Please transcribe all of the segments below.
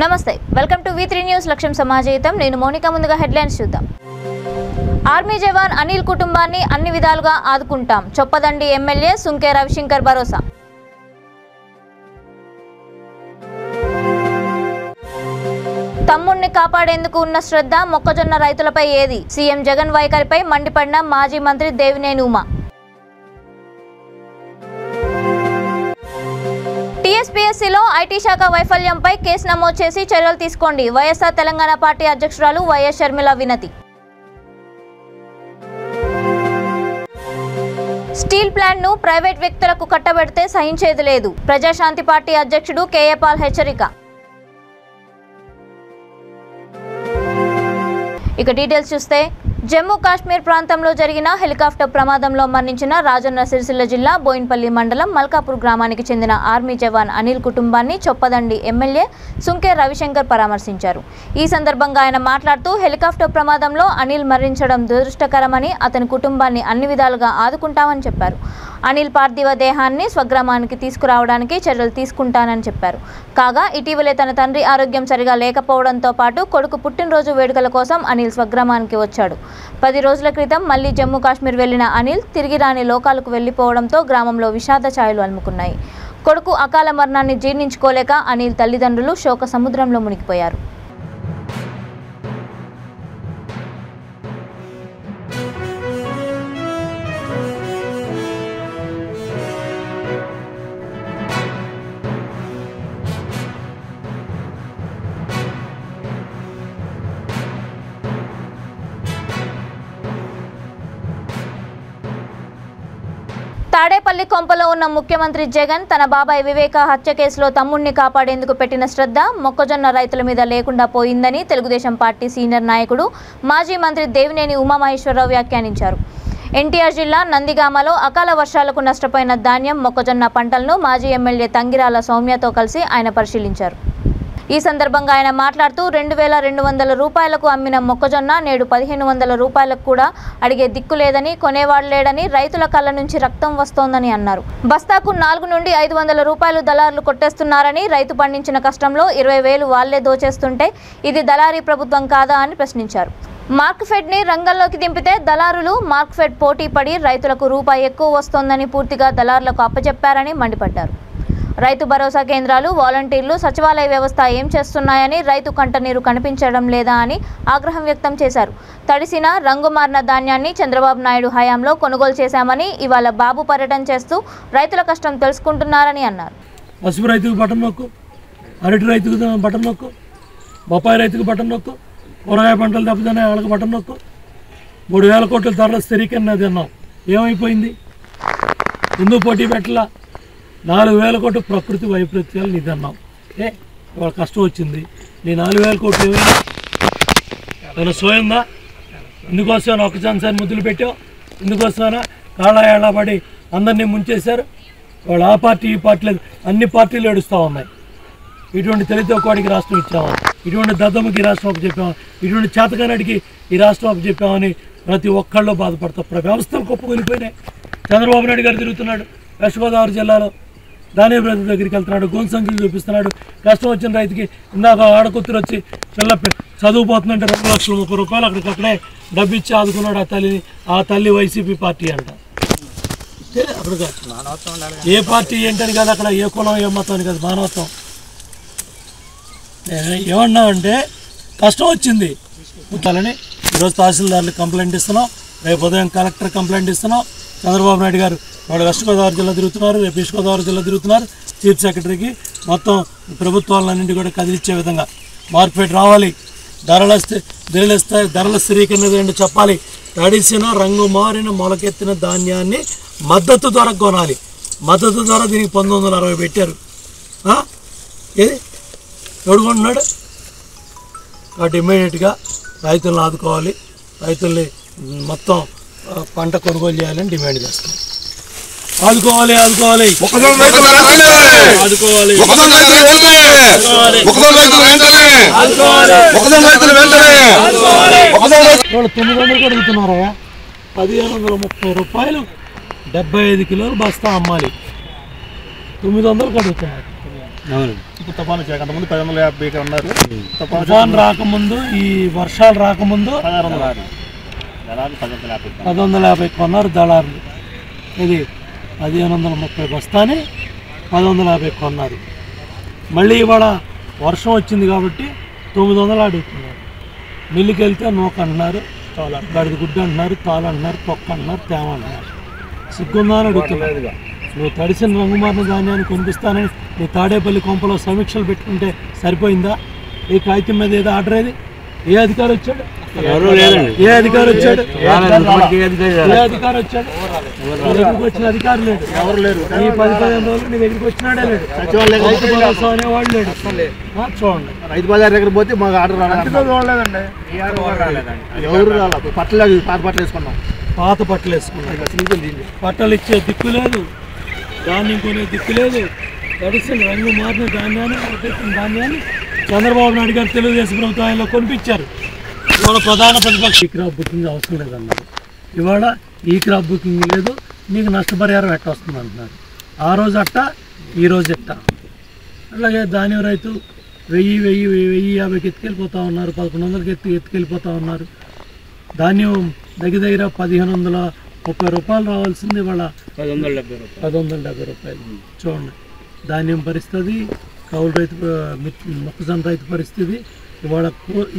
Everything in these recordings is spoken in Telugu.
నమస్తే వెల్కమ్ టు V3 న్యూస్ లక్ష్యం సమాజహితం నేను మోనికా ముందుగా హెడ్లైన్స్ చూద్దాం ఆర్మీ జవాన్ అనిల్ కుటుంబాన్ని అన్ని విధాలుగా ఆదుకుంటాం చొప్పదండి ఎమ్మెల్యే సుంకే రవిశంకర్ భరోసా తమ్ముణ్ణి కాపాడేందుకు ఉన్న శ్రద్ధ మొక్కజొన్న రైతులపై ఏది సీఎం జగన్ వైఖరిపై మండిపడిన మాజీ మంత్రి దేవినేని ఉమా టీఎస్పీఎస్సీలో ఐటీ శాఖ వైఫల్యంపై కేసు నమోదు చేసి చర్యలు తీసుకోండి వైఎస్ఆర్ తెలంగాణ పార్టీ అధ్యక్షురాలు వైఎస్ షర్మిల వినతి స్టీల్ ప్లాంట్ను ప్రైవేట్ వ్యక్తులకు కట్టబెడితే సహించేది లేదు ప్రజాశాంతి పార్టీ అధ్యక్షుడు కేఏ పాల్ హెచ్చరిక ఇక డీటెయిల్స్ చూస్తే జమ్మూ కాశ్మీర్ ప్రాంతంలో జరిగిన హెలికాప్టర్ ప్రమాదంలో మరణించిన రాజన్న సిరిసిల్ల జిల్లా బోయిన్పల్లి మండలం మల్కాపూర్ గ్రామానికి చెందిన ఆర్మీ జవాన్ అనిల్ కుటుంబాన్ని చొప్పదండి ఎమ్మెల్యే సుంకే రవిశంకర్ పరామర్శించారు ఈ సందర్భంగా ఆయన మాట్లాడుతూ హెలికాప్టర్ ప్రమాదంలో అనిల్ మరణించడం దురదృష్టకరమని అతని కుటుంబాన్ని అన్ని విధాలుగా ఆదుకుంటామని చెప్పారు అనిల్ పార్థివ దేహాన్ని స్వగ్రామానికి తీసుకురావడానికి చర్యలు తీసుకుంటానని చెప్పారు కాగా ఇటీవలే తన తండ్రి ఆరోగ్యం సరిగా లేకపోవడంతో పాటు కొడుకు పుట్టినరోజు వేడుకల కోసం అనిల్ స్వగ్రామానికి వచ్చాడు 10 రోజుల క్రితం మళ్లీ జమ్మూ కాశ్మీర్ వెళ్లిన అనిల్ తిరిగి రాని లోకాలకు వెళ్లిపోవడంతో గ్రామంలో విషాద ఛాయలు అలుముకున్నాయి కొడుకు అకాల మరణాన్ని జీర్ణించుకోలేక అనిల్ తల్లిదండ్రులు శోక సముద్రంలో మునిగిపోయారు తాడేపల్లి కొంపలో ఉన్న ముఖ్యమంత్రి జగన్ తన బాబాయ్ వివేక హత్య కేసులో తమ్ముణ్ణి కాపాడేందుకు పెట్టిన శ్రద్ధ మొక్కజొన్న రైతుల మీద లేకుండా పోయిందని తెలుగుదేశం పార్టీ సీనియర్ నాయకుడు మాజీ మంత్రి దేవినేని ఉమామహేశ్వరరావు వ్యాఖ్యానించారు ఎన్టీఆర్ జిల్లా నందిగామలో అకాల వర్షాలకు నష్టపోయిన ధాన్యం మొక్కజొన్న పంటలను మాజీ ఎమ్మెల్యే తంగిరాల సౌమ్యతో కలిసి ఆయన పరిశీలించారు ఈ సందర్భంగా ఆయన మాట్లాడుతూ 2200 రూపాయలకు అమ్మిన మొక్కజొన్న నేడు 1500 రూపాయలకు కూడా అడిగే దిక్కు లేదని కొనేవాడు లేడని రైతుల కళ్ళ నుంచి రక్తం వస్తోందని అన్నారు బస్తాకు 4 నుండి 500 రూపాయలు దళారులు కొట్టేస్తున్నారని రైతు పండించిన కష్టంలో 20,000 వాళ్లే దోచేస్తుంటే ఇది దళారీ ప్రభుత్వం కాదా అని ప్రశ్నించారు మార్క్ఫెడ్ని రంగంలోకి దింపితే దళారులు మార్క్ఫెడ్ పోటీ పడి రైతులకు రూపాయి ఎక్కువ వస్తోందని పూర్తిగా దళారులకు అప్పచెప్పారని మండిపడ్డారు రైతు భరోసా కేంద్రాలు వాలంటీర్లు సచివాలయ వ్యవస్థ ఏం చేస్తున్నాయని రైతు కంటనీరు కనిపించడం లేదా అని ఆగ్రహం వ్యక్తం చేశారు తడిసిన రంగుమారిన ధాన్యాన్ని చంద్రబాబు నాయుడు హయాంలో కొనుగోలు చేశామని ఇవాళ బాబు పర్యటన చేస్తూ రైతుల కష్టం తెలుసుకుంటున్నారని అన్నారు పసుపు రైతుకు బటన్ నొక్కు అరటి రైతుకు బటన్ నొక్కు బొప్పాయి రైతుకు బటన్ నొక్కు కూరగాయ పంటలు దెబ్బతినే వాళ్ళకి బటన్ నొక్కు 3,000 కోట్ల ధరల స్థిరీకరణ అన్నాం ఏమైపోయింది ఎందుకు పోటీ పెట్టలా 4,000 కోట్లు ప్రకృతి వైపరీత్యాలు నిధన్నాం వాళ్ళ కష్టం వచ్చింది నీ 4,000 కోట్లు ఏమైనా సోయందా ఇందుకోసమైనా ఒక ఛాన్సాన్ని ముద్దులు పెట్టావు ఇందుకోసమైనా కాళ్ళ పడి అందరినీ ముంచేశారు వాళ్ళు ఆ పార్టీ ఈ పార్టీ లేదు అన్ని పార్టీలు ఏడుస్తూ ఉన్నాయి ఇటువంటి తెలితోకోడికి రాష్ట్రం ఇచ్చామని ఇటువంటి దద్దమ్మకి ఈ రాష్ట్రం అప్పచెప్పామని ఇటువంటి చేతకానడికి ఈ రాష్ట్రం అప్పచెప్పామని ప్రతి ఒక్కళ్ళు బాధపడతారు వ్యవస్థలు కుప్పకొలిపోయినాయి చంద్రబాబు నాయుడు గారు తిరుగుతున్నాడు వెస్ట్ గోదావరి జిల్లాలో దాని రైతు దగ్గరికి వెళ్తున్నాడు గోన్ సంఖ్యలు చూపిస్తున్నాడు కష్టం వచ్చిన రైతుకి ఇందాక ఆడకొత్తురు వచ్చి చదువుపోతుందంటే 2,30,000 రూపాయలు అక్కడికక్కడే డబ్బు ఇచ్చి ఆదుకున్నాడు ఆ తల్లి వైసీపీ పార్టీ అంట అక్కడ ఏ పార్టీ ఏంటని కాదు అక్కడ ఏ కులం ఏ మతం అని కాదు మానవత్వం ఏమన్నామంటే కష్టం వచ్చింది ముట్టాలని ఈరోజు తహసీల్దార్లకు కంప్లైంట్ ఇస్తున్నాం రేపు ఉదయం కలెక్టర్ కంప్లైంట్ ఇస్తున్నాం చంద్రబాబు నాయుడు గారు వాళ్ళు వెస్ట్ గోదావరి జిల్లా తిరుగుతున్నారు రేపు ఈస్ట్ గోదావరి జిల్లా తిరుగుతున్నారు చీఫ్ సెక్రటరీకి మొత్తం ప్రభుత్వాలన్నింటి కూడా కదిలిచ్చే విధంగా మార్కెట్ రావాలి ధరల స్థిరీకరణ ఏంటో చెప్పాలి తడిసిన రంగు మారిన మొలకెత్తిన ధాన్యాన్ని మద్దతు ధర కొనాలి మద్దతు ధర దీనికి 1960 పెట్టారు ఏది ఎవడుకుంటున్నాడు కాబట్టి ఇమ్మీడియట్గా రైతులను ఆదుకోవాలి రైతుల్ని మొత్తం పంట కొనుగోలు చేయాలని డిమాండ్ చేస్తున్నాం ఆదుకోవాలి వాళ్ళు 900 అడుగుతున్నారా 1,530 రూపాయలు 75 కిలోలు బస్తా అమ్మాలి 900 అడుగుతున్నారు తుఫాన్ వచ్చాక అంతకుముందు 550 ఉన్నారు. తుఫాన్ రాకముందు ఈ వర్షాలు రాకముందు 1150 కొన్నారు దళారులు. ఇది 1530 బస్తాని 1150 కొన్నారు. మళ్ళీ ఇవాళ వర్షం వచ్చింది కాబట్టి 900 అడుగుతున్నారు. మిల్లుకి వెళ్తే నూక అంటున్నారు, గడిది గుడ్డ అంటున్నారు, తాలు అంటున్నారు, తొక్క అంటున్నారు, తేమ అంటున్నారు. సిగ్గుందా అని అడుగుతున్నారు. నువ్వు తడిసిన రంగుమారిన ధాన్యాన్ని కొనిపిస్తానని నీ తాడేపల్లి కొంపలో సమీక్షలు పెట్టుకుంటే సరిపోయిందా? ఈ కాగితం మీద ఏదో ఆర్డర్ ఏది? ఏ అధికారి వచ్చాడు? ఏ అధికారి వచ్చాడు? వచ్చిన అధికారి లేడు. ఎవరు లేరు. ఈ 10-15 రోజులు నీ దగ్గరికి వచ్చినాడే లేడు. అనేవాడు లేడు. చూడండి, రైతు బజార్ దగ్గర పోతే మాకు ఆర్డర్ రాలేదండి. ఎవరు రాలేదు. పట్టలేదు, పాత బట్టలు వేసుకున్నాం. పాత బట్టలు వేసుకున్నాం. బట్టలు ఇచ్చే దిక్కు లేదు, ధాన్యం కొనే దిక్కు లేదు. తడిసిన రంగు మారిన ధాన్యాన్ని చంద్రబాబు నాయుడు గారు తెలుగుదేశం ప్రభుత్వంలో కొనిపించారు. ఇవాళ ప్రధాన ప్రతిపక్ష ఈ క్రాప్ బుకింగ్ అవసరం లేదన్నారు. ఇవాళ ఈ క్రాప్ బుకింగ్ లేదు, మీకు నష్టపరిహారం ఎట్ట వస్తుంది అంటున్నారు. ఆ రోజు అట్ట, ఈ రోజు ఎట్ట. అలాగే ధాన్యం రైతు 1050కి ఎత్తుకెళ్ళిపోతూ ఉన్నారు, 1100కి ఎత్తుకెళ్ళిపోతూ ఉన్నారు. ధాన్యం దగ్గర 1530 రూపాయలు రావాల్సింది ఇవాళ 1170 రూపాయలు. చూడండి ధాన్యం పరిస్థితి, కౌలు రైతు మొక్కజొన్న రైతు పరిస్థితి. ఇవాళ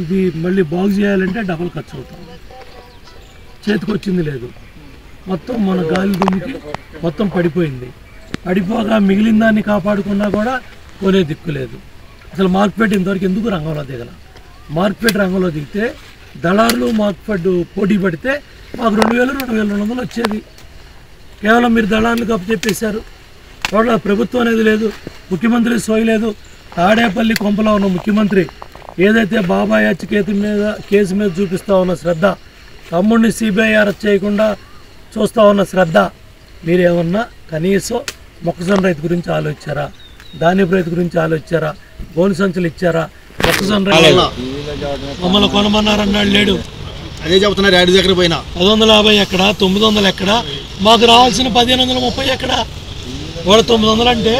ఇది మళ్ళీ బాగు చేయాలంటే డబల్ ఖర్చు అవుతుంది. చేతికి వచ్చింది లేదు, మొత్తం మన గాలి దుమ్ముకి మొత్తం పడిపోయింది. పడిపోగా మిగిలిన దాన్ని కాపాడుకున్నా కూడా కొనే దిక్కు లేదు. అసలు మార్కెట్ ఇంతవరకు ఎందుకు రంగంలో దిగల? మార్కెట్ రంగంలో దిగితే దళారులు మార్కెట్ పోటీ పడితే మాకు 2000-2200 వచ్చేది. కేవలం మీరు దళారులు కప్పు చెప్పేశారు. వాళ్ళ ప్రభుత్వం అనేది లేదు, ముఖ్యమంత్రి సోయలేదు. తాడేపల్లి కొంపలో ఉన్న ముఖ్యమంత్రి ఏదైతే బాబాయ్ హత్య కేసు మీద చూపిస్తూ ఉన్న శ్రద్ధ, తమ్ముడిని సిబిఐ అరెస్ట్ చేయకుండా చూస్తూ ఉన్న శ్రద్ధ, మీరేమన్నా కనీసం మొక్కజొన్న రైతు గురించి ఆలోచించారా? ధాన్యపు రైతు గురించి ఆలోచించారా? గోను సంచులు ఇచ్చారా? మొక్కజొన్న రైతు మమ్మల్ని కొనమన్నారన్నాడు లేడు. అదే చెబుతున్నారు. 5 దగ్గర పోయినా 1150 ఎక్కడ, 900 ఎక్కడ? మాకు రావాల్సిన 1530 ఎక్కడ? ఇవాళ 900 అంటే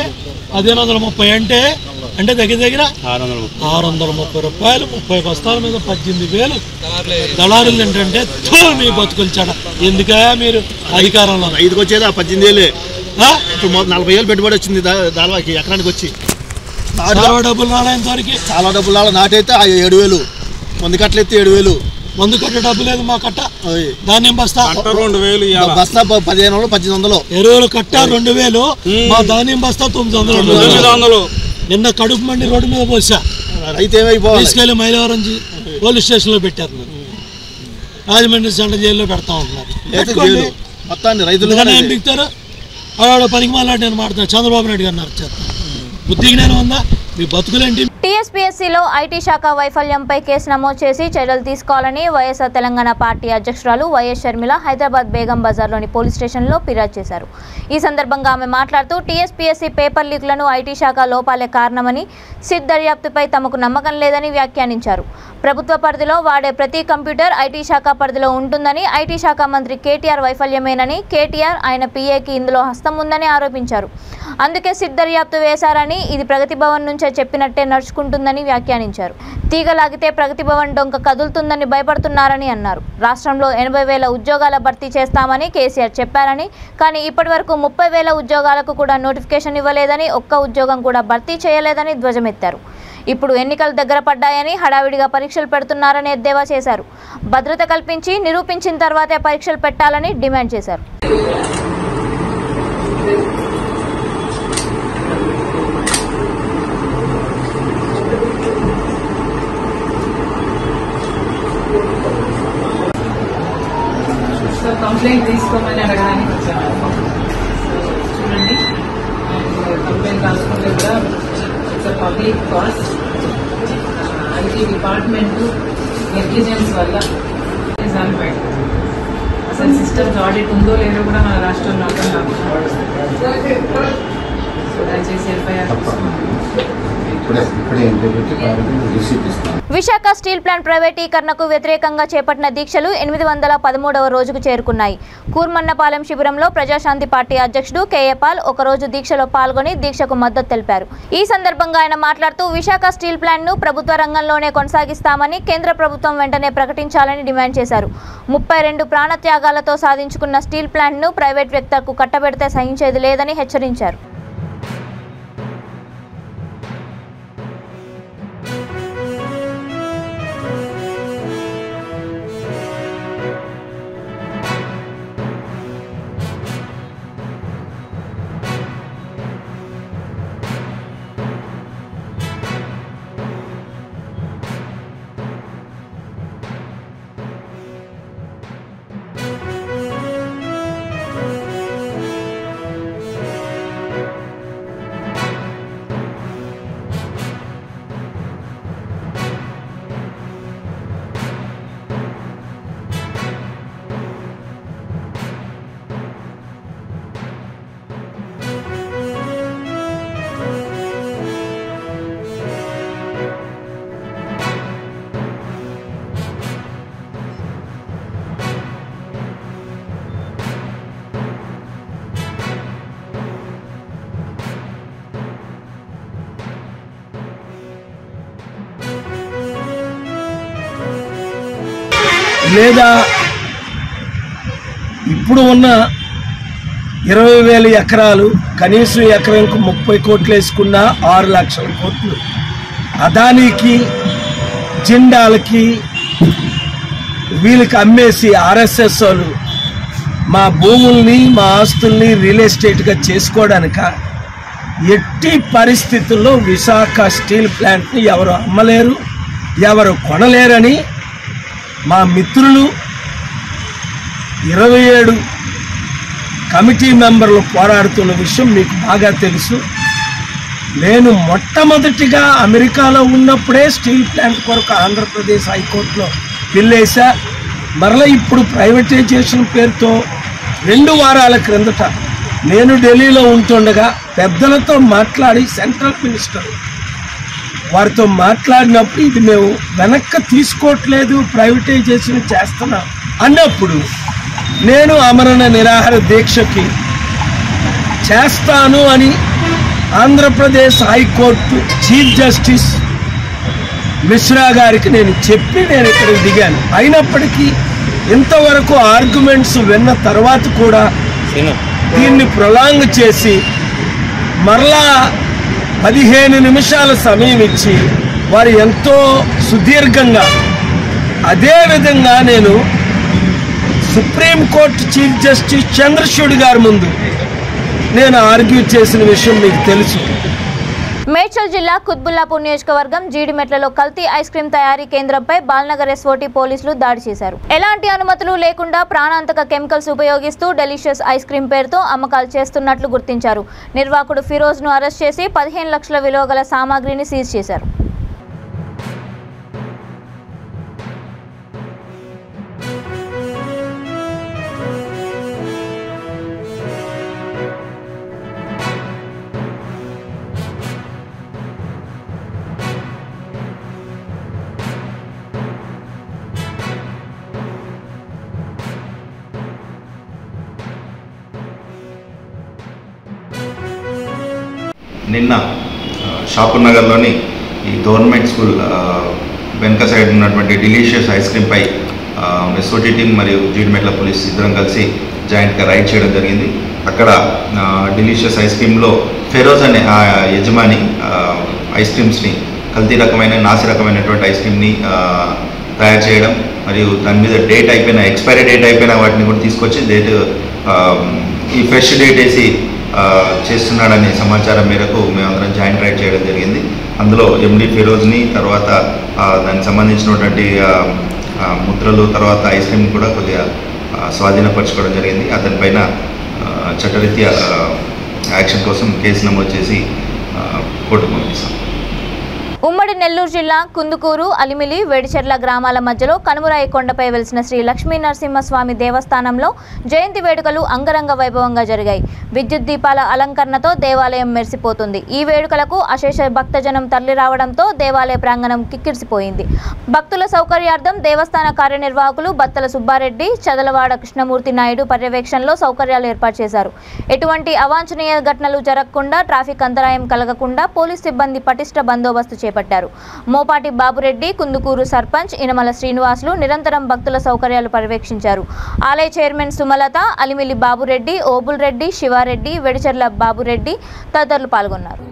1530 అంటే దగ్గర 630 రూపాయలు. 30 బస్తాల మీద 18,000 దళారులు ఏంటంటే మీ బతుకులు చాడ. ఎందుకా మీరు అధికారంలో? 5కి వచ్చేది 18,000. 40,000 పెట్టుబడి వచ్చింది దాల్వాకి ఎకరానికి వచ్చి. చాలా డబ్బులు రాలేంతవరకు. చాలా డబ్బులు రాలే. నాటైతే 7,000, మందు కట్టలు ఎత్తే 7,000. మందు కట్ట డబ్బు లేదు మా కట్ట. ధాన్యం బస్తా 2,000, బస్తా 1500-1800. ఎరువులు కట్ట 2,000, మా ధాన్యం బస్తా 900. నిన్న కడుపు మండి రోడ్డు మీద పోసా. రైతు ఏమైపోవాలి? తీసుకెళ్ళి మైలవరం పోలీస్ స్టేషన్లో పెట్టారు. రాజమండ్రి సెంట్రల్ జైల్లో పెడతా ఉంటున్నారు. మొత్తాన్ని రైతులు ఏం దిగుతారు? ఆడ పనికి మాట్లాడి నేను మాట్లాడుతున్నాను. చంద్రబాబు నాయుడు గారు చేస్తాను. బుద్ధి జ్ఞానం ఉందా? మీ బతుకులేంటి? టీఎస్పీఎస్సీలో ఐటీ శాఖ వైఫల్యంపై కేసు నమోదు చేసి చర్యలు తీసుకోవాలని వైఎస్ఆర్ తెలంగాణ పార్టీ అధ్యక్షురాలు వైఎస్ షర్మిల హైదరాబాద్ బేగం బజార్లోని పోలీస్ స్టేషన్లో ఫిర్యాదు చేశారు. ఈ సందర్భంగా ఆమె మాట్లాడుతూ టీఎస్పీఎస్సీ పేపర్ లీక్లను ఐటీ శాఖ లోపాలే కారణమని, సిట్ దర్యాప్తుపై తమకు నమ్మకం లేదని వ్యాఖ్యానించారు. ప్రభుత్వ పరిధిలో వాడే ప్రతి కంప్యూటర్ ఐటీ శాఖ పరిధిలో ఉంటుందని, ఐటీ శాఖ మంత్రి కేటీఆర్ వైఫల్యమేనని, కేటీఆర్ ఆయన పీఏకి ఇందులో హస్తం ఉందని ఆరోపించారు. అందుకే సిట్ దర్యాప్తు వేశారని, ఇది ప్రగతి భవన్ నుంచే చెప్పినట్టే నడుచుకుంటుందని వ్యాఖ్యానించారు. తీగలాగితే ప్రగతి భవన్ డొంక కదులుతుందని భయపడుతున్నారని అన్నారు. రాష్ట్రంలో 80,000 ఉద్యోగాల భర్తీ చేస్తామని కేసీఆర్ చెప్పారని, కానీ ఇప్పటి వరకు 30,000 ఉద్యోగాలకు కూడా నోటిఫికేషన్ ఇవ్వలేదని, ఒక్క ఉద్యోగం కూడా భర్తీ చేయలేదని ధ్వజమెత్తారు. ఇప్పుడు ఎన్నికలు దగ్గర పడ్డాయని హడావిడిగా పరీక్షలు పెడుతున్నారని ఎద్దేవా చేశారు. భద్రత కల్పించి నిరూపించిన తర్వాతే పరీక్షలు పెట్టాలని డిమాండ్ చేశారు. కంప్లైంట్ తీసుకోమని అడగడానికి వచ్చాను. చూడండి, కంప్లైంట్ రాసుకుంటే కూడా it's public cost. IT department negligence వల్ల రిజల్ట్ పెట్టింది. అసలు సిస్టమ్స్ ఆడిట్ ఉందో లేదో కూడా మన రాష్ట్రంలో అర్థం కాకుండా. సో దయచేసి ఎఫ్ఐఆర్ విశాఖ స్టీల్ ప్లాంట్ ప్రైవేటీకరణకు వ్యతిరేకంగా చేపట్టిన దీక్షలు 813వ రోజుకు చేరుకున్నాయి. కూర్మన్నపాలెం శిబిరంలో ప్రజాశాంతి పార్టీ అధ్యక్షుడు కేఏ పాల్ ఒకరోజు దీక్షలో పాల్గొని దీక్షకు మద్దతు తెలిపారు. ఈ సందర్భంగా ఆయన మాట్లాడుతూ విశాఖ స్టీల్ ప్లాంట్ను ప్రభుత్వ రంగంలోనే కొనసాగిస్తామని కేంద్ర ప్రభుత్వం వెంటనే ప్రకటించాలని డిమాండ్ చేశారు. 32 ప్రాణత్యాగాలతో సాధించుకున్న స్టీల్ ప్లాంట్ను ప్రైవేట్ వ్యక్తులకు కట్టబెడితే సహించేది లేదని హెచ్చరించారు. లేదా ఇప్పుడు ఉన్న 20,000 ఎకరాలు కనీసం ఎకరానికి 30 కోట్లు వేసుకున్న 6 లక్షల కోట్లు అదానికి జిండాలకి వీళ్ళకి అమ్మేసి ఆర్ఎస్ఎస్ వాళ్ళు మా భూముల్ని మా ఆస్తుల్ని రియల్ ఎస్టేట్గా చేసుకోవడానిక ఎట్టి పరిస్థితుల్లో విశాఖ స్టీల్ ప్లాంట్ని ఎవరు అమ్మలేరు, ఎవరు కొనలేరని మా మిత్రులు 27 కమిటీ మెంబర్లు పోరాడుతున్న విషయం మీకు బాగా తెలుసు. నేను మొట్టమొదటిగా అమెరికాలో ఉన్నప్పుడే స్టీల్ ప్లాంట్ కొరకు ఆంధ్రప్రదేశ్ హైకోర్టులో పిల్లేసా. మరలా ఇప్పుడు ప్రైవేటైజేషన్ పేరుతో 2 వారాల క్రిందట నేను ఢిల్లీలో ఉంటుండగా పెద్దలతో మాట్లాడి సెంట్రల్ మినిస్టర్ వారితో మాట్లాడినప్పుడు ఇది మేము వెనక్కి తీసుకోవట్లేదు, ప్రైవేటైజేషన్ చేస్తున్నాం అన్నప్పుడు నేను ఆమరణ నిరాహార దీక్షకి చేస్తాను అని Andhra Pradesh high court chief justice Mishra గారికి నేను చెప్పి నేను ఇక్కడికి దిగాను. అయినప్పటికీ ఇంతవరకు ఆర్గ్యుమెంట్స్ విన్న తర్వాత కూడా దీన్ని ప్రొలాంగ్ చేసి మరలా 15 నిమిషాల సమయం ఇచ్చి వారు ఎంతో సుదీర్ఘంగా అదేవిధంగా నేను సుప్రీంకోర్టు చీఫ్ జస్టిస్ చంద్రచూడ్ గారి ముందు నేను ఆర్గ్యూ చేసిన విషయం మీకు తెలుసు. మేడ్చల్ జిల్లా కుత్బుల్లాపూర్ నియోజకవర్గం జీడిమెట్లలో కల్తీ ఐస్ క్రీం తయారీ కేంద్రంపై బాల్నగర్ ఎస్ఓటీ పోలీసులు దాడి చేశారు. ఎలాంటి అనుమతులు లేకుండా ప్రాణాంతక కెమికల్స్ ఉపయోగిస్తూ డెలిషియస్ ఐస్ క్రీం పేరుతో అమ్మకాలు చేస్తున్నట్లు గుర్తించారు. నిర్వాహకుడు ఫిరోజ్ను అరెస్ట్ చేసి 15 లక్షల విలువ గల సామాగ్రిని సీజ్ చేశారు. నిన్న షాపూర్ నగర్లోని ఈ గవర్నమెంట్ స్కూల్ వెనక సైడ్ ఉన్నటువంటి డెలిషియస్ ఐస్ క్రీంపై ఎస్ఓటీ టీం మరియు జీడిమెట్ల పోలీస్ ఇద్దరం కలిసి జాయింట్గా రైడ్ చేయడం జరిగింది. అక్కడ డెలిషియస్ ఐస్ క్రీంలో ఫెరోజ్ అనే ఆ యజమాని ఐస్ క్రీమ్స్ని కల్తీ రకమైన నాసి రకమైనటువంటి ఐస్ క్రీమ్ని తయారు చేయడం మరియు దాని మీద డేట్ అయిపోయిన ఎక్స్పైరీ డేట్ అయిపోయిన వాటిని కూడా తీసుకొచ్చి ఈ ఫ్రెష్ డేట్ వేసి చేస్తున్నాడనే సమాచారం మేరకు మేమందరం జాయింట్ రైడ్ చేయడం జరిగింది. అందులో ఎండి ఫిరోజ్ని, తర్వాత దానికి సంబంధించినటువంటి ముద్రలు, తర్వాత ఐస్ క్రీమ్ కూడా కొద్దిగా స్వాధీనపరచుకోవడం జరిగింది. అతనిపైన చట్టరీత్యా యాక్షన్ కోసం కేసు నమోదు చేసి కోర్టుకు పంపిస్తాం. ఉమ్మడి నెల్లూరు జిల్లా కుందుకూరు, అలిమిలి, వేడిచెర్ల గ్రామాల మధ్యలో కనుమరాయి కొండపై వెలిసిన శ్రీ లక్ష్మీ నరసింహస్వామి దేవస్థానంలో జయంతి వేడుకలు అంగరంగ వైభవంగా జరిగాయి. విద్యుత్ దీపాల అలంకరణతో దేవాలయం మెరిసిపోతుంది. ఈ వేడుకలకు అశేష భక్తజనం తరలిరావడంతో దేవాలయ ప్రాంగణం కిక్కిరిసిపోయింది. భక్తుల సౌకర్యార్థం దేవస్థాన కార్యనిర్వాహకులు బత్తల సుబ్బారెడ్డి, చదలవాడ కృష్ణమూర్తి నాయుడు పర్యవేక్షణలో సౌకర్యాలు ఏర్పాటు చేశారు. ఎటువంటి అవాంఛనీయ ఘటనలు జరగకుండా, ట్రాఫిక్ అంతరాయం కలగకుండా పోలీస్ సిబ్బంది పటిష్ట బందోబస్తు చేపట్టారు. మోపాటి బాబురెడ్డి, కుందుకూరు సర్పంచ్ ఇనమల శ్రీనివాసులు నిరంతరం భక్తుల సౌకర్యాలు పర్యవేక్షించారు. ఆలయ చైర్మన్ సుమలత, అలిమిలి బాబురెడ్డి, ఓబుల్ రెడ్డి, శివారెడ్డి, వెడిచెర్ల బాబురెడ్డి తదితరులు పాల్గొన్నారు.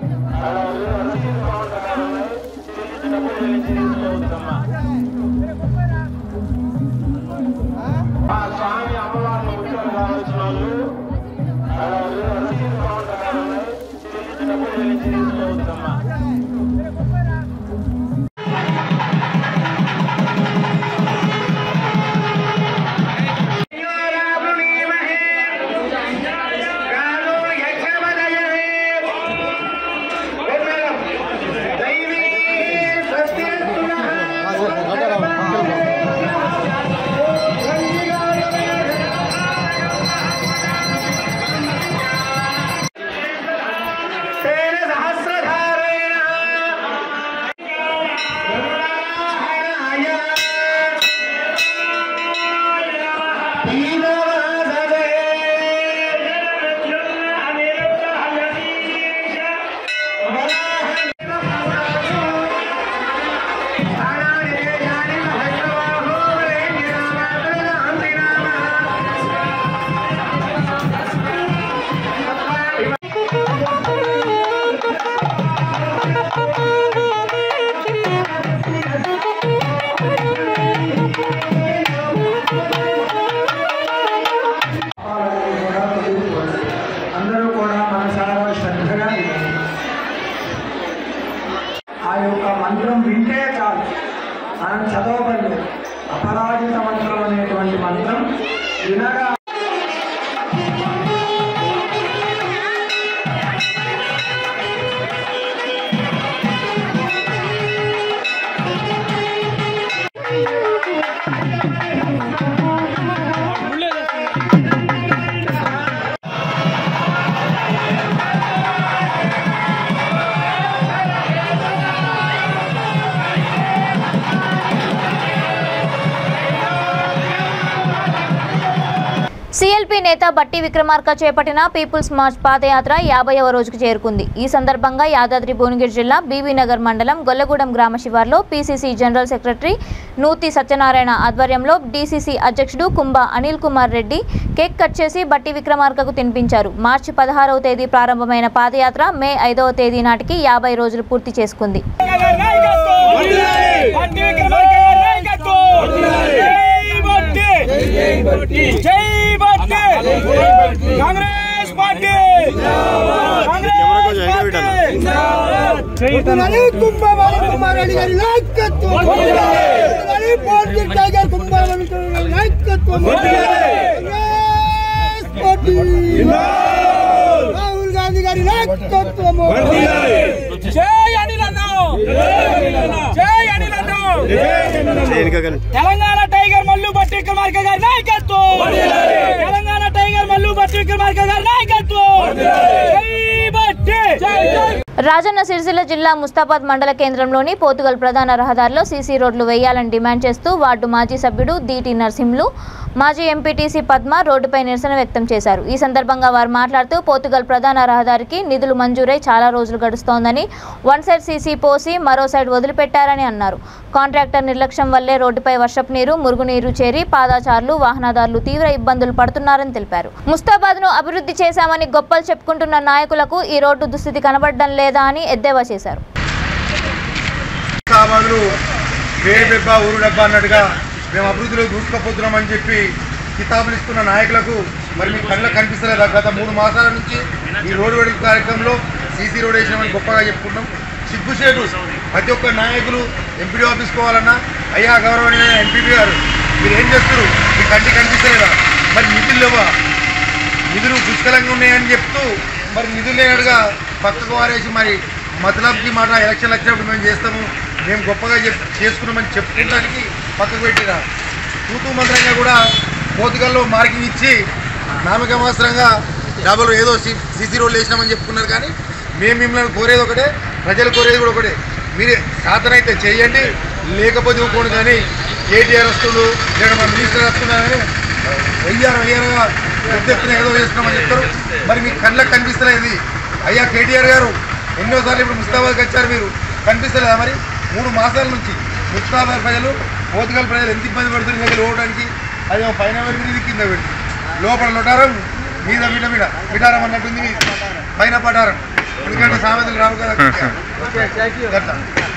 మంత్రం వింటే చాలు, మనం చదవబడలేదు. అపరాజిత మంత్రం అనేటువంటి మంత్రం వినగా సిఎల్పి నేత బట్టి విక్రమార్క చేపట్టిన పీపుల్స్ మార్చ్ పాదయాత్ర 50వ రోజుకు చేరుకుంది. ఈ సందర్భంగా యాదాద్రి భువనగిరి జిల్లా బీబీనగర్ మండలం గొల్లగూడెం గ్రామ శివార్లో పీసీసీ జనరల్ సెక్రటరీ నూతి సత్యనారాయణ ఆధ్వర్యంలో డీసీసీ అధ్యక్షుడు కుంభ అనిల్ కుమార్ రెడ్డి కేక్ కట్ చేసి బట్టి విక్రమార్కకు తినిపించారు. మార్చి 16వ తేదీ ప్రారంభమైన పాదయాత్ర మే 5వ తేదీ నాటికి 50 రోజులు పూర్తి చేసుకుంది. రాహుల్ గాంధీ గారి నాయకత్వం, తెలంగాణ టైగర్ మల్లు బట్టి విక్రమార్క గారి నాయకత్వం, తెలంగాణ టైగర్ మల్లు బట్టి విక్రమార్క గారి నాయకత్వం. రాజన్న సిరిసిల్ల జిల్లా ముస్తాబాద్ మండల కేంద్రంలోని పోతుగల్ ప్రధాన రహదారిలో సీసీ రోడ్లు వేయాలని డిమాండ్ చేస్తూ వార్డు మాజీ సభ్యుడు డిటి నర్సింహులు, మాజీ ఎంపీటీసీ పద్మ రోడ్డుపై నిరసన వ్యక్తం చేశారు. ఈ సందర్భంగా వారు మాట్లాడుతూ పోతుగల్ ప్రధాన రహదారికి నిధులు మంజూరై చాలా రోజులు గడుస్తోందని, వన్ సైడ్ సీసీ పోసి మరో సైడ్ వదిలిపెట్టారని అన్నారు. కాంట్రాక్టర్ నిర్లక్ష్యం వల్లే రోడ్డుపై వర్షపు నీరు, మురుగునీరు చేరి పాదాచారులు, వాహనదారులు తీవ్ర ఇబ్బందులు పడుతున్నారని తెలిపారు. ముస్తాబాద్ను అభివృద్ధి చేశామని గొప్పలు చెప్పుకుంటున్న నాయకులకు ఈ రోడ్డు దుస్థితి కనబడడం లేదా అని ఎద్దేవా చేశారు. మేము అభివృద్ధిలో దూసుకుపోతున్నామని చెప్పి కితాబులు ఇస్తున్న నాయకులకు మరి మీ కళ్ళకు కనిపిస్తలేదా? గత 3 మాసాల నుంచి ఈ రోడ్డు వెడల్పు కార్యక్రమంలో సీసీ రోడ్ వేసినామని గొప్పగా చెప్పుకున్నాం. సిగ్గుచేటు ప్రతి ఒక్క నాయకులు ఎంపీడీ ఆఫీస్ పోవాలన్నా, అయ్యా గౌరవనీయ ఎంపీపీ గారు మీరు ఏం చేస్తారు? మీ కంటికి కనిపిస్తలేదా? మరి నిధులు లేవా? నిధులు పుష్కలంగా ఉన్నాయని చెప్తూ మరి నిధులు లేనట్టుగా పక్కకు వారేసి మరి మతలబ్కి మాట ఎలక్షన్లు వచ్చినప్పుడు మేము చేస్తాము, మేము గొప్పగా చేసుకున్నామని చెప్పుకోవడానికి పక్కకు పెట్టిన తూతూ మంత్రంగా కూడా పోతుగల్లో మార్కింగ్ ఇచ్చి నామకమాత్రంగా డబల్ ఏదో సీసీ రోడ్లు వేసినామని చెప్పుకున్నారు. కానీ మేము మిమ్మల్ని కోరేది ఒకటే, ప్రజలు కోరేది కూడా ఒకటే, మీరు సాధనైతే చేయండి, లేకపోతే ఇవ్వకూడదు. కానీ కేటీఆర్ వస్తుండు లేదా మన మినిస్టర్ వస్తున్నారని వెయ్యారుగా పెద్దెత్తున ఏదో చేస్తున్నామని చెప్తారు. మరి మీకు కళ్ళకు కనిపిస్తలేదు. అయ్యా కేటీఆర్ గారు ఎన్నోసార్లు ఇప్పుడు ముస్తాబాద్కి వచ్చారు, మీరు కనిపిస్తలేదా? మరి 3 మాసాల నుంచి ముస్తాబాద్ ప్రజలు పోతుగల్ ప్రజలు ఎంత ఇబ్బంది పడుతుంది దగ్గర పోవడానికి. అది పైన పెట్టి కింద పెట్టి లోపల లొటారం మీద మిఠారం అన్నట్టుంది, పైన పటారం. ఎందుకంటే సామెతలు రావు కదా.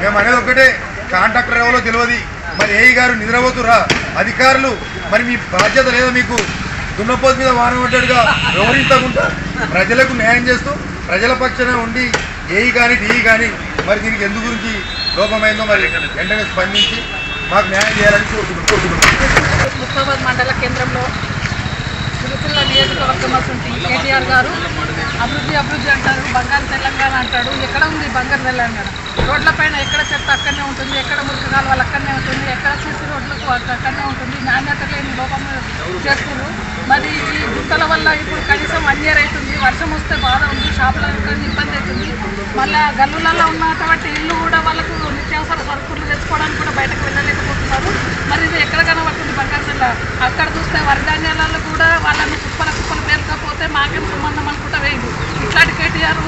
మేము అనేది ఒకటే, కాంట్రాక్టర్ ఎవరో తెలియదు. మరి ఏఈ గారు నిద్రపోతురా అధికారులు, మరి మీ బాధ్యత లేదా? మీకు దున్నపోతు మీద వాన పడ్డాడుగా వ్యవహరించకుండా ప్రజలకు న్యాయం చేస్తూ ప్రజల పక్షాన ఉండి ఏఈ కానీ టీఈ కానీ మరి దీనికి ఎందు గురించి లోపమైందో మరి వెంటనే స్పందించి మాకు న్యాయం చేయాలని కోరుకుంటున్నాం. ముస్తాబాద్ మండల కేంద్రంలో సిరిసిల్ల నియోజకవర్గం వస్తుంది కేటీఆర్ గారు అభివృద్ధి అంటారు, బంగారు తెలంగాణ అంటాడు. ఎక్కడ ఉంది బంగారు తెలంగాణ? రోడ్లపైన ఎక్కడ చెత్త అక్కడనే ఉంటుంది, ఎక్కడ మురికి కాలువలు అక్కడనే ఉంటుంది, ఎక్కడ సీసీ రోడ్లకు అక్కడనే ఉంటుంది. నాణ్యత లేని లోపం చేస్తున్నారు. మరి ఈ గుట్టల వల్ల ఇప్పుడు కనీసం 1 year అవుతుంది. వర్షం వస్తే బాధ ఉంది, షాపులకు ఇబ్బంది అవుతుంది. మళ్ళీ గల్లులలో ఉన్నటువంటి ఇల్లు కూడా వాళ్ళకు నిత్యావసర సరుకులు తెచ్చుకోవడానికి కూడా బయటకు వెళ్ళలేకపోతున్నారు. మరి ఇది ఎక్కడ కనబడుతుంది బంగారు తెల్ల? అక్కడ చూస్తే వరిధాన్యాలలో కూడా వాళ్ళని కుప్పల పేరుకపోతే మాకేం సంబంధం అనుకుంటా వేయదు. ఇట్లాంటి కేటీఆర్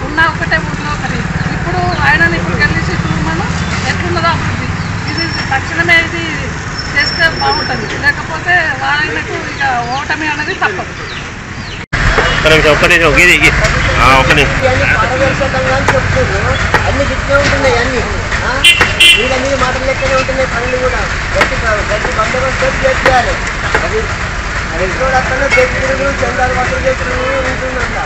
ఉన్న ఒకటే ఊళ్ళో ఒకటి. ఇప్పుడు ఆయనని ఇప్పుడు కలిసి ఇప్పుడు మనం ఎట్లున్నదో అభివృద్ధి ఇది తక్షణమే ఇది చేస్తే బాగుంటుంది. లేకపోతే వాళ్ళకు ఇక ఓటమి అనేది తప్పదు. అన్ని గిట్లే ఉంటున్నాయి, అన్ని మీద మాటలు లెక్కనే ఉంటున్నాయి. పనులు కూడా గట్టి బందోబస్తు చేయాలి. అది ఎన్నో అక్కడ చేతులు చందాలు మాటలు చేతులు ఉంటుందంట.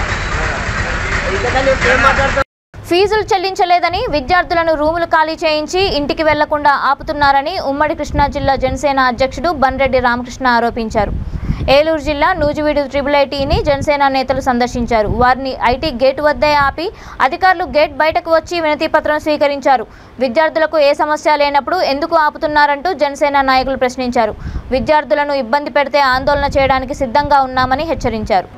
ఇంతకన్నా ఏం మాట్లాడతాం? ఫీజులు చెల్లించలేదని విద్యార్థులను రూములు ఖాళీ చేయించి ఇంటికి వెళ్లకుండా ఆపుతున్నారని ఉమ్మడి కృష్ణా జిల్లా జనసేన అధ్యక్షుడు బన్రెడ్డి రామకృష్ణ ఆరోపించారు. ఏలూరు జిల్లా నూజివీడు IIITని జనసేన నేతలు సందర్శించారు. వారిని ఐటీ గేట్ వద్దే ఆపి అధికారులు గేట్ బయటకు వచ్చి వినతి పత్రం స్వీకరించారు. విద్యార్థులకు ఏ సమస్య లేనప్పుడు ఎందుకు ఆపుతున్నారంటూ జనసేన నాయకులు ప్రశ్నించారు. విద్యార్థులను ఇబ్బంది పెడితే ఆందోళన చేయడానికి సిద్ధంగా ఉన్నామని హెచ్చరించారు.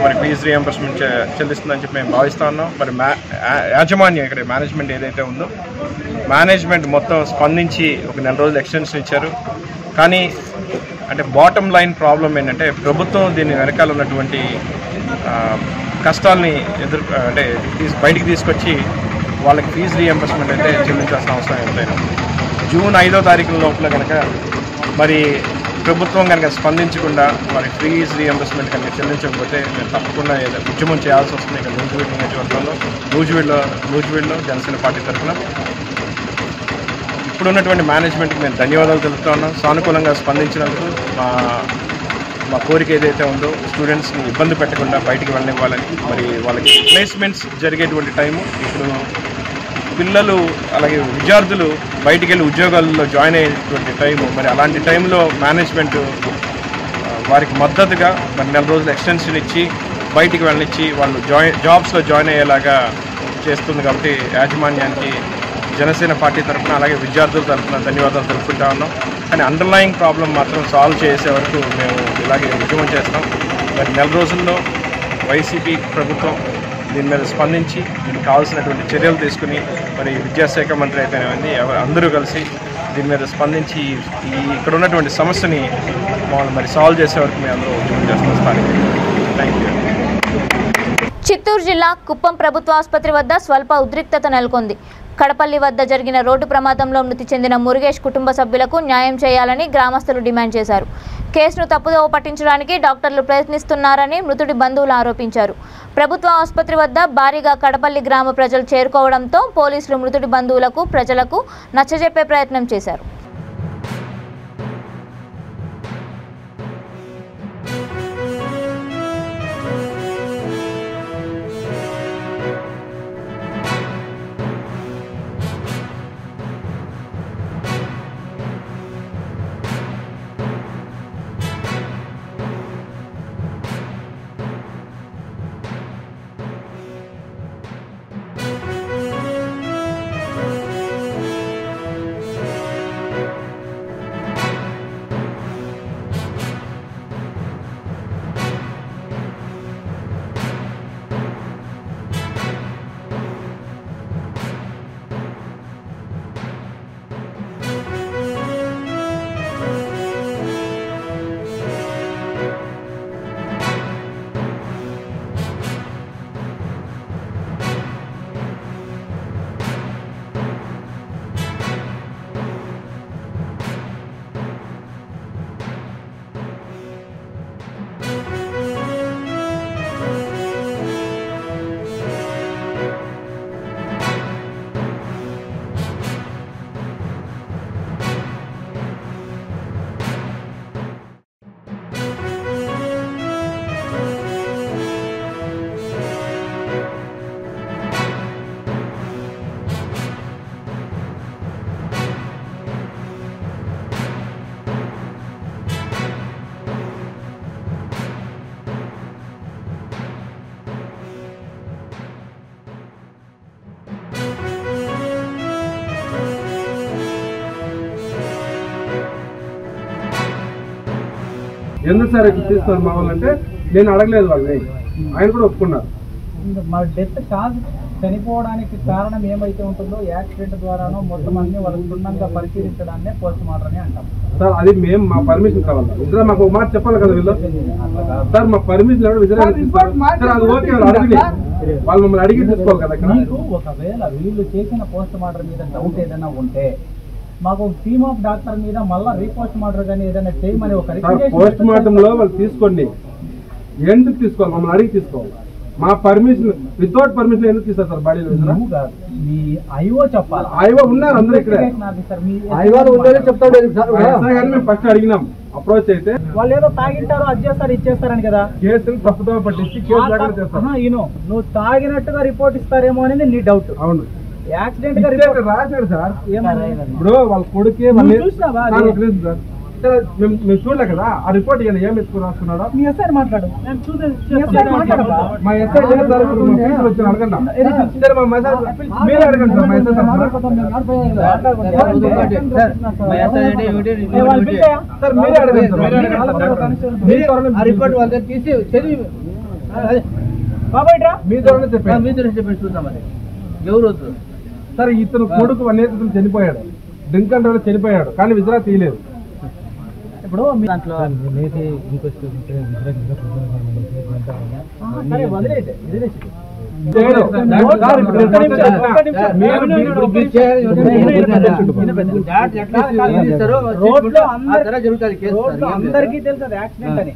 మరి ఫీజు రీఎంబర్స్మెంట్ చెల్లిస్తుందని చెప్పి మేము భావిస్తూ ఉన్నాం. మరి యాజమాన్యం ఇక్కడ మేనేజ్మెంట్ ఏదైతే ఉందో మేనేజ్మెంట్ మొత్తం స్పందించి ఒక 4 రోజులు ఎక్స్టెన్షన్ ఇచ్చారు. కానీ అంటే బాటమ్ లైన్ ప్రాబ్లం ఏంటంటే ప్రభుత్వం దీని వెనకాల ఉన్నటువంటి కష్టాలని అంటే బయటికి తీసుకొచ్చి వాళ్ళకి ఫీజు రీఎంబర్స్మెంట్ అయితే చెల్లించాల్సిన అవసరం ఎంతైనా. జూన్ 5వ తారీఖు లోపల కనుక మరి ప్రభుత్వం కనుక స్పందించకుండా మరి ఫీజ్ రీఎంబర్స్మెంట్ కనుక చెల్లించకపోతే మేము తప్పకుండా ఉద్యమం చేయాల్సి వస్తుంది. ఇక్కడ నూజివీడు నియోజకవర్గంలో నూజివీడులో జనసేన పార్టీ తరఫున ఇప్పుడున్నటువంటి మేనేజ్మెంట్కి మేము ధన్యవాదాలు తెలుపుతా ఉన్నాం. సానుకూలంగా స్పందించినందుకు మా కోరిక ఏదైతే ఉందో స్టూడెంట్స్ని ఇబ్బంది పెట్టకుండా బయటికి వెళ్ళనివ్వాలని, మరి వాళ్ళకి ప్లేస్మెంట్స్ జరిగేటువంటి టైము ఇప్పుడు పిల్లలు అలాగే విద్యార్థులు బయటికి వెళ్ళి ఉద్యోగాల్లో జాయిన్ అయ్యేటువంటి టైము, మరి అలాంటి టైంలో మేనేజ్మెంట్ వారికి మద్దతుగా మరి 4 రోజులు ఎక్స్టెన్షన్ ఇచ్చి బయటికి వెళ్ళనిచ్చి వాళ్ళు జాబ్స్లో జాయిన్ అయ్యేలాగా చేస్తుంది. కాబట్టి యాజమాన్యానికి జనసేన పార్టీ తరఫున అలాగే విద్యార్థుల తరఫున ధన్యవాదాలు తెలుపుకుంటా ఉన్నాం. కానీ అండర్లయింగ్ ప్రాబ్లం మాత్రం సాల్వ్ చేసే వరకు మేము ఇలాగే ఉద్యమం చేస్తాం. మరి 4 రోజుల్లో వైసీపీ ప్రభుత్వం దీని మీద స్పందించి దీనికి కావాల్సినటువంటి చర్యలు తీసుకుని మరి విద్యాశాఖ మంత్రి అయితేనేమంది అందరూ కలిసి దీని మీద స్పందించి ఇక్కడ ఉన్నటువంటి సమస్యని మరి సాల్వ్ చేసే వరకు మేము అందరూ ఉద్యమం చేస్తాం స్థానికంగా. Thank you. చిత్తూరు జిల్లా కుప్పం ప్రభుత్వ ఆసుపత్రి వద్ద స్వల్ప ఉద్రిక్తత నెలకొంది. కడపల్లి వద్ద జరిగిన రోడ్డు ప్రమాదంలో మృతి చెందిన మురుగేష్ కుటుంబ సభ్యులకు న్యాయం చేయాలని గ్రామస్తులు డిమాండ్ చేశారు. కేసును తప్పుదోవ పట్టించడానికి డాక్టర్లు ప్రయత్నిస్తున్నారని మృతుడి బంధువులు ఆరోపించారు. ప్రభుత్వ ఆసుపత్రి వద్ద భారీగా కడపల్లి గ్రామ ప్రజలు చేరుకోవడంతో పోలీసులు మృతుడి బంధువులకు ప్రజలకు నచ్చజెప్పే ప్రయత్నం చేశారు. ఎందుకు సార్ ఇక్కడ తీస్తున్నారు మా వాళ్ళంటే నేను అడగలేదు వాళ్ళని, ఆయన కూడా ఒప్పుకున్నారు. మా డెత్ కాదు చనిపోవడానికి కారణం ఏమైతే ఉంటుందో యాక్సిడెంట్ ద్వారానో మొత్తం అన్ని వాళ్ళకి క్షుణ్ణంగా పరిశీలించడాన్నే పోస్ట్ మార్టం అని అంటాం సార్. అది మేము మా పర్మిషన్ కావాలి. విజరా మాకు ఒక మాట చెప్పాలి కదా వీళ్ళు సార్, మా పర్మిషన్ ఎవరు విజరా సార్, అది ఓకే అడిగి వాళ్ళు మమ్మల్ని అడిగి తీసుకోవాలి కదా. మీకు ఒకవేళ వీళ్ళు చేసిన పోస్ట్ మార్టం మీద డౌట్ ఏదైనా ఉంటే మాకు టీమ్ ఆఫ్ డాక్టర్ మీద మళ్ళీ రీపోస్ట్ మార్టం కానీ ఏదైనా చేయమని ఒక పోస్ట్ మార్టం లో వాళ్ళు తీసుకోండి. ఎందుకు తీసుకోవాలి? మమ్మల్ని అడిగి తీసుకోవాలి. మా పర్మిషన్ వితౌట్ పర్మిషన్ ఎందుకు తీస్తారు సార్? బాడీ మీ ఐఓ చెప్పాలి. ఐఓ ఉన్నారు అందరూ ఇక్కడ, మేము ఫస్ట్ అడిగినాం. అప్రోచ్ అయితే వాళ్ళు ఏదో తాగింటారు అది చేస్తారు ఇచ్చేస్తారని కదా, కేసులు తప్పుదోవ పట్టించి కేసు లేకుండా చేస్తారు. నువ్వు తాగినట్టుగా రిపోర్ట్ ఇస్తారేమో అనేది నీ డౌట్. అవును, యాక్సిడెంట్ గా రాశాడు సార్. ఇప్పుడు వాళ్ళ కొడుకే సార్, మేము చూడలే కదా ఆ రిపోర్ట్ ఏం ఎత్తుకుని రాస్తున్నాడో. మీ ఎస్ఐ మాట్లాడు, మా ఎస్ఐ వచ్చి అడగండి. మీరే అడగండి సార్, మా ఎస్ఐ సార్ మీరే అడగండి సార్. రిపోర్ట్ వాళ్ళ తీసి మీ ద్వారా చెప్పండి చూద్దామని ఎవరు సార్. ఇతను కొడుకు అనేతను చనిపోయాడు, డ్రింక్ చనిపోయాడు, కానీ విజరా తీయలేదు. ఇప్పుడు దాంట్లో వదిలేసి అందరికీ తెలుసు అది యాక్సిడెంట్ అని,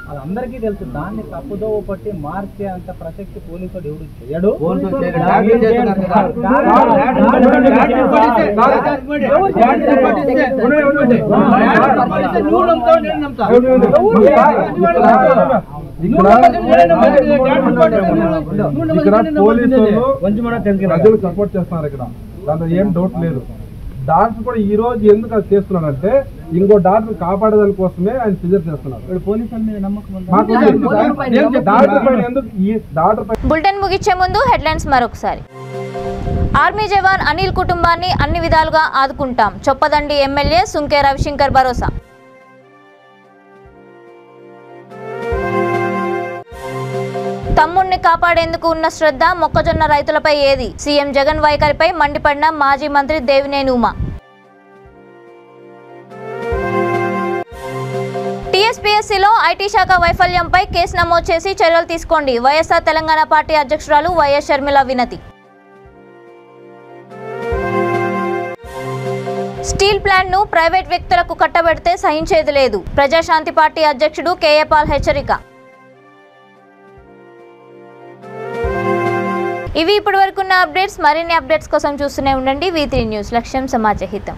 అది అందరికీ తెలుసు. దాన్ని తప్పుదోవ పట్టి మార్చే అంత ప్రసక్తి పోలీసులు ఎవరు చేయడు. ప్రజలు సపోర్ట్ చేస్తున్నారు ఇక్కడ, దాంట్లో ఏం డౌట్ లేదు. డాక్టర్ కూడా ఈ రోజు ఎందుకు అది చేస్తున్నాడంటే ఇంకో డాక్టర్ కాపాడేదాని కోసమే ఆయన సిజర్ చేస్తున్నారు. బులెటిన్ ముగించే ముందు హెడ్లైన్స్ మరొకసారి. ఆర్మీ జవాన్ అనిల్ కుటుంబాన్ని అన్ని విధాలుగా ఆదుకుంటాం, చొప్పదండి ఎమ్మెల్యే సుంకే రవిశంకర్ భరోసా. తమ్ముణ్ణి కాపాడేందుకు ఉన్న శ్రద్ధ మొక్కజొన్న రైతులపై ఏది? సీఎం జగన్ వైఖరిపై మండిపడిన మాజీ మంత్రి దేవినేని ఉమా. టీఎస్పీఎస్సీలో ఐటీ శాఖ వైఫల్యంపై కేసు నమోదు చేసి చర్యలు తీసుకోండి, వైఎస్ఆర్ తెలంగాణ పార్టీ అధ్యక్షురాలు వైఎస్ షర్మిల వినతి. స్టీల్ ప్లాంట్ ను ప్రైవేట్ వ్యక్తులకు కట్టబెడితే సహించేది లేదు, ప్రజాశాంతి పార్టీ అధ్యక్షుడు కేఏ పాల్ హెచ్చరిక. ఇవి ఇప్పటి వరకున్న అప్డేట్స్. మరిన్ని అప్డేట్స్ కోసం చూస్తూనే ఉండండి V3 న్యూస్. లక్ష్యం సమాజ హితం.